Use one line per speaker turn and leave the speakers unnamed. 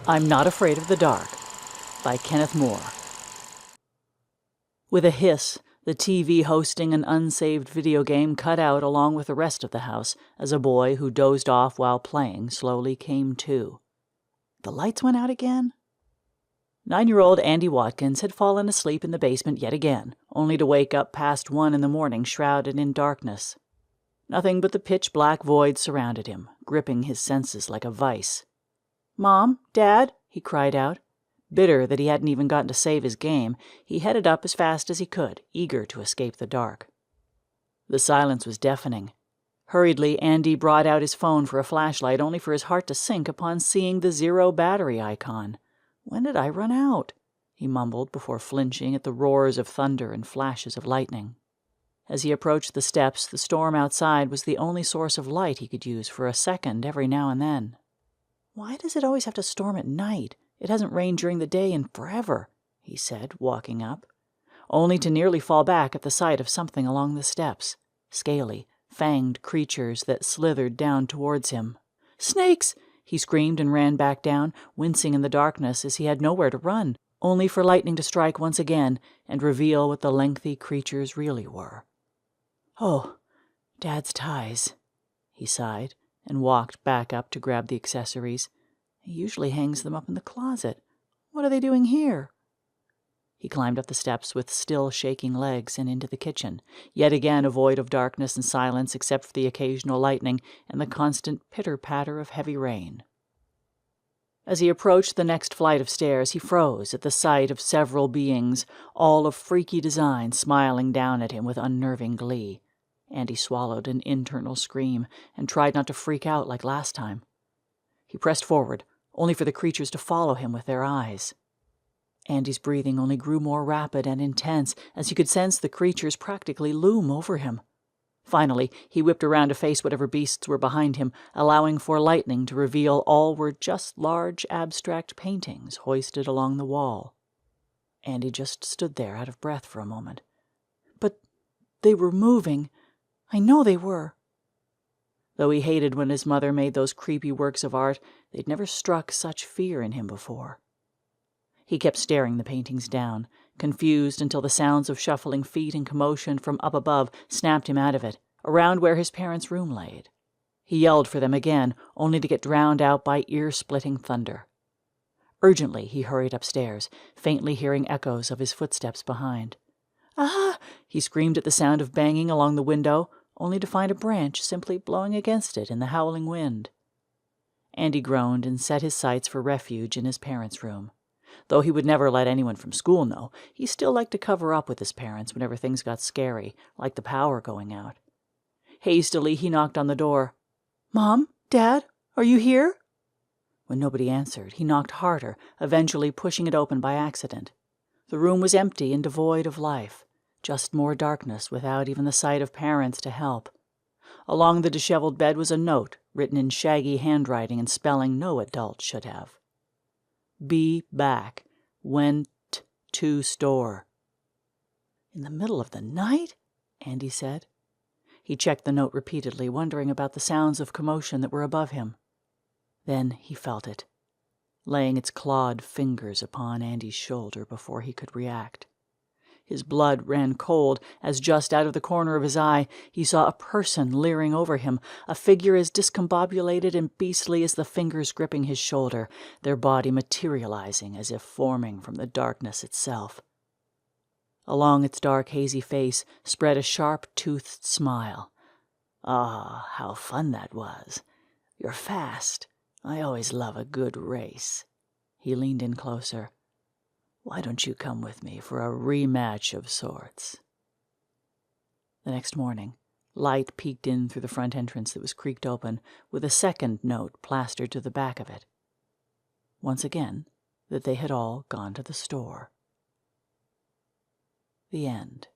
I'm Not Afraid of the Dark by Kenneth Moore. With a hiss, the TV hosting an unsaved video game cut out along with the rest of the house as a boy who dozed off while playing slowly came to. The lights went out again? 9-year-old Andy Watkins had fallen asleep in the basement yet again, only to wake up past 1 in the morning shrouded in darkness. Nothing but the pitch-black void surrounded him, gripping his senses like a vice. "Mom? Dad?" he cried out. Bitter that he hadn't even gotten to save his game, he headed up as fast as he could, eager to escape the dark. The silence was deafening. Hurriedly, Andy brought out his phone for a flashlight, only for his heart to sink upon seeing the 0 battery icon. "When did I run out?" he mumbled before flinching at the roars of thunder and flashes of lightning. As he approached the steps, the storm outside was the only source of light he could use for a second every now and then. "Why does it always have to storm at night? It hasn't rained during the day in forever," he said, walking up, only to nearly fall back at the sight of something along the steps, scaly, fanged creatures that slithered down towards him. "Snakes!" he screamed and ran back down, wincing in the darkness as he had nowhere to run, only for lightning to strike once again and reveal what the lengthy creatures really were. "Oh, Dad's ties," he sighed, and walked back up to grab the accessories. He usually hangs them up in the closet. What are they doing here? He climbed up the steps with still shaking legs and into the kitchen, yet again a void of darkness and silence except for the occasional lightning and the constant pitter-patter of heavy rain. As he approached the next flight of stairs, he froze at the sight of several beings, all of freaky design, smiling down at him with unnerving glee. Andy swallowed an internal scream and tried not to freak out like last time. He pressed forward, only for the creatures to follow him with their eyes. Andy's breathing only grew more rapid and intense as he could sense the creatures practically loom over him. Finally, he whipped around to face whatever beasts were behind him, allowing for lightning to reveal all were just large abstract paintings hoisted along the wall. Andy just stood there out of breath for a moment. But they were moving. I know they were. Though he hated when his mother made those creepy works of art, they'd never struck such fear in him before. He kept staring the paintings down, confused until the sounds of shuffling feet and commotion from up above snapped him out of it, around where his parents' room laid. He yelled for them again, only to get drowned out by ear-splitting thunder. Urgently, he hurried upstairs, faintly hearing echoes of his footsteps behind. "Ah!" he screamed at the sound of banging along the window, only to find a branch simply blowing against it in the howling wind. Andy groaned and set his sights for refuge in his parents' room. Though he would never let anyone from school know, he still liked to cover up with his parents whenever things got scary, like the power going out. Hastily, he knocked on the door. "Mom? Dad? Are you here?" When nobody answered, he knocked harder, eventually pushing it open by accident. The room was empty and devoid of life, just more darkness without even the sight of parents to help. Along the disheveled bed was a note, written in shaggy handwriting and spelling no adult should have. "Be back. Went to store." "In the middle of the night?" Andy said. He checked the note repeatedly, wondering about the sounds of commotion that were above him. Then he felt it, laying its clawed fingers upon Andy's shoulder before he could react. His blood ran cold as just out of the corner of his eye he saw a person leering over him, a figure as discombobulated and beastly as the fingers gripping his shoulder, their body materializing as if forming from the darkness itself. Along its dark, hazy face spread a sharp-toothed smile. "Ah, how fun that was. You're fast. I always love a good race." He leaned in closer. "Why don't you come with me for a rematch of sorts?" The next morning, light peeked in through the front entrance that was creaked open, with a second note plastered to the back of it. Once again, that they had all gone to the store. The end.